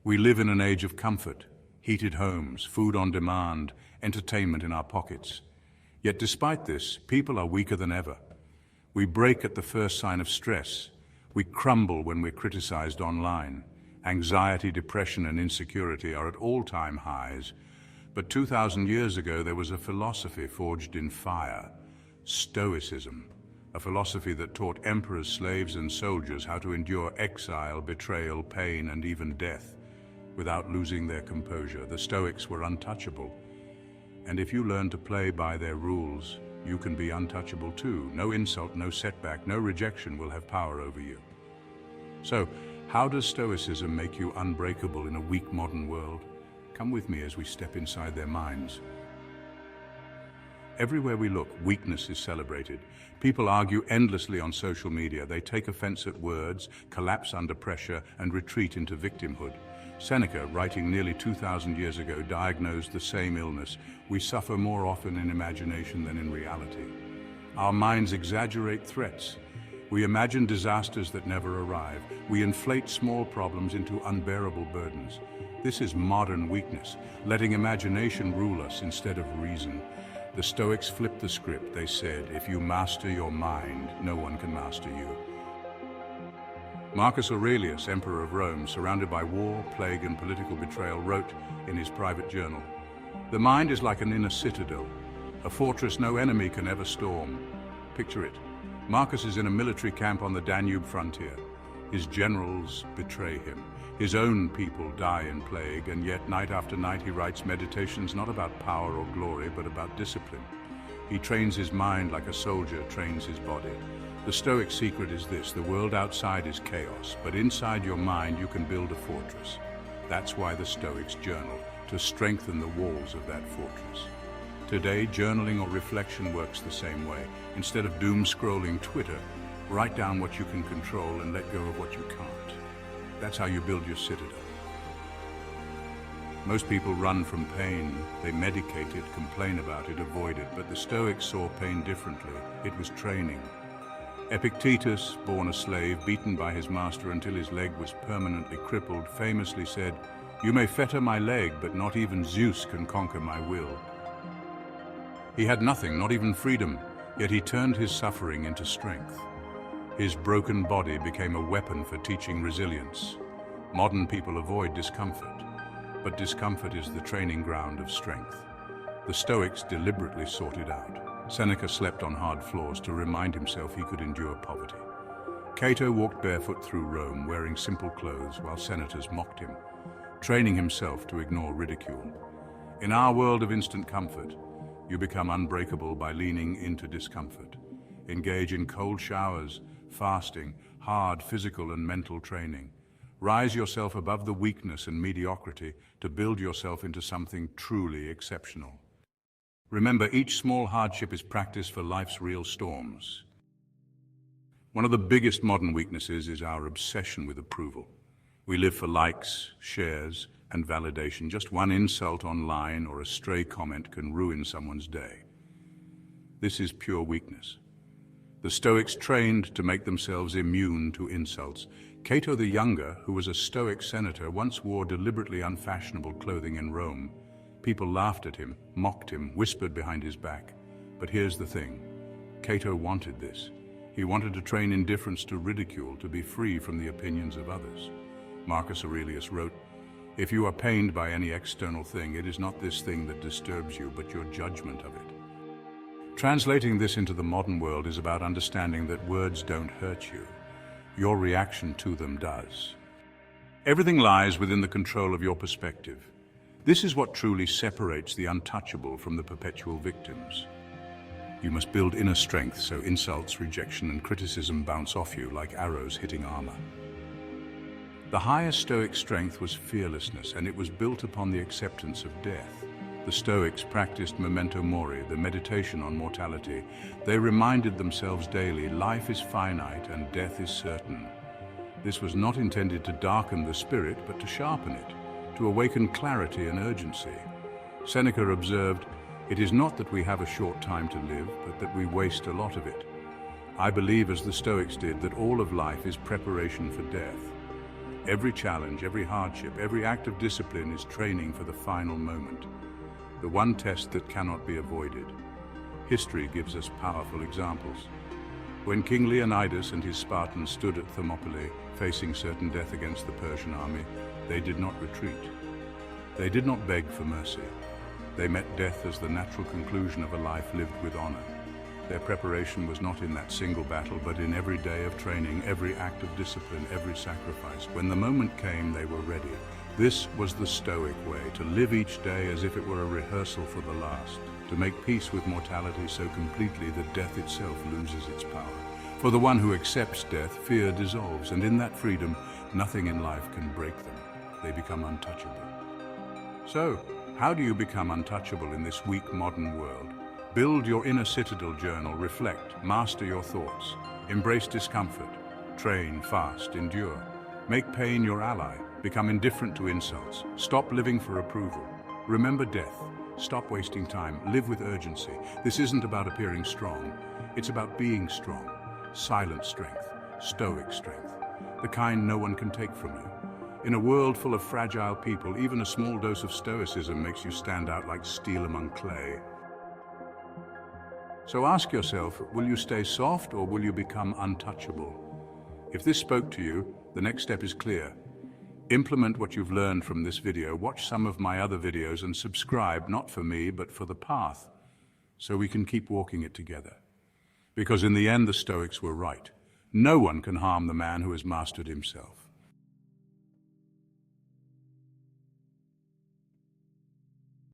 We live in an age of comfort, heated homes, food on demand, entertainment in our pockets. Yet despite this, people are weaker than ever. We break at the first sign of stress. We crumble when we're criticized online. Anxiety, depression, and insecurity are at all-time highs. But 2,000 years ago, there was a philosophy forged in fire, Stoicism, a philosophy that taught emperors, slaves, and soldiers how to endure exile, betrayal, pain, and even death without losing their composure. The Stoics were untouchable. And if you learn to play by their rules, you can be untouchable too. No insult, no setback, no rejection will have power over you. So, how does Stoicism make you unbreakable in a weak modern world? Come with me as we step inside their minds. Everywhere we look, weakness is celebrated. People argue endlessly on social media. They take offense at words, collapse under pressure, and retreat into victimhood. Seneca, writing nearly 2,000 years ago, diagnosed the same illness. We suffer more often in imagination than in reality. Our minds exaggerate threats. We imagine disasters that never arrive. We inflate small problems into unbearable burdens. This is modern weakness, letting imagination rule us instead of reason. The Stoics flipped the script. They said, if you master your mind, no one can master you. Marcus Aurelius, Emperor of Rome, surrounded by war, plague, and political betrayal, wrote in his private journal, "The mind is like an inner citadel, a fortress no enemy can ever storm." Picture it. Marcus is in a military camp on the Danube frontier. His generals betray him. His own people die in plague, and yet night after night he writes meditations not about power or glory, but about discipline. He trains his mind like a soldier trains his body. The Stoic secret is this: the world outside is chaos, but inside your mind you can build a fortress. That's why the Stoics journal, to strengthen the walls of that fortress. Today, journaling or reflection works the same way. Instead of doom-scrolling Twitter, write down what you can control and let go of what you can't. That's how you build your citadel. Most people run from pain. They medicate it, complain about it, avoid it, but the Stoics saw pain differently. It was training. Epictetus, born a slave, beaten by his master until his leg was permanently crippled, famously said, "You may fetter my leg, but not even Zeus can conquer my will." He had nothing, not even freedom, yet he turned his suffering into strength. His broken body became a weapon for teaching resilience. Modern people avoid discomfort, but discomfort is the training ground of strength. The Stoics deliberately sought it out. Seneca slept on hard floors to remind himself he could endure poverty. Cato walked barefoot through Rome, wearing simple clothes while senators mocked him, training himself to ignore ridicule. In our world of instant comfort, you become unbreakable by leaning into discomfort. Engage in cold showers, fasting, hard physical and mental training. Rise yourself above the weakness and mediocrity to build yourself into something truly exceptional. Remember, each small hardship is practice for life's real storms. One of the biggest modern weaknesses is our obsession with approval. We live for likes, shares, and validation. Just one insult online or a stray comment can ruin someone's day. This is pure weakness. The Stoics trained to make themselves immune to insults. Cato the Younger, who was a Stoic senator, once wore deliberately unfashionable clothing in Rome. People laughed at him, mocked him, whispered behind his back. But here's the thing. Cato wanted this. He wanted to train indifference to ridicule, to be free from the opinions of others. Marcus Aurelius wrote, "If you are pained by any external thing, it is not this thing that disturbs you, but your judgment of it." Translating this into the modern world is about understanding that words don't hurt you. Your reaction to them does. Everything lies within the control of your perspective. This is what truly separates the untouchable from the perpetual victims. You must build inner strength so insults, rejection, and criticism bounce off you like arrows hitting armor. The highest Stoic strength was fearlessness, and it was built upon the acceptance of death. The Stoics practiced memento mori, the meditation on mortality. They reminded themselves daily, life is finite and death is certain. This was not intended to darken the spirit, but to sharpen it, to awaken clarity and urgency. Seneca observed, "It is not that we have a short time to live, but that we waste a lot of it." I believe, as the Stoics did, that all of life is preparation for death. Every challenge, every hardship, every act of discipline is training for the final moment, the one test that cannot be avoided. History gives us powerful examples. When King Leonidas and his Spartans stood at Thermopylae, facing certain death against the Persian army, they did not retreat. They did not beg for mercy. They met death as the natural conclusion of a life lived with honor. Their preparation was not in that single battle, but in every day of training, every act of discipline, every sacrifice. When the moment came, they were ready. This was the Stoic way, to live each day as if it were a rehearsal for the last, to make peace with mortality so completely that death itself loses its power. For the one who accepts death, fear dissolves, and in that freedom, nothing in life can break them. They become untouchable. So, how do you become untouchable in this weak modern world? Build your inner citadel journal, reflect, master your thoughts, embrace discomfort, train, fast, endure. Make pain your ally, become indifferent to insults, stop living for approval. Remember death, stop wasting time, live with urgency. This isn't about appearing strong, it's about being strong. Silent strength, stoic strength, the kind no one can take from you. In a world full of fragile people, even a small dose of stoicism makes you stand out like steel among clay. So ask yourself, will you stay soft or will you become untouchable? If this spoke to you, the next step is clear. Implement what you've learned from this video, watch some of my other videos and subscribe, not for me, but for the path, so we can keep walking it together. Because in the end, the Stoics were right. No one can harm the man who has mastered himself.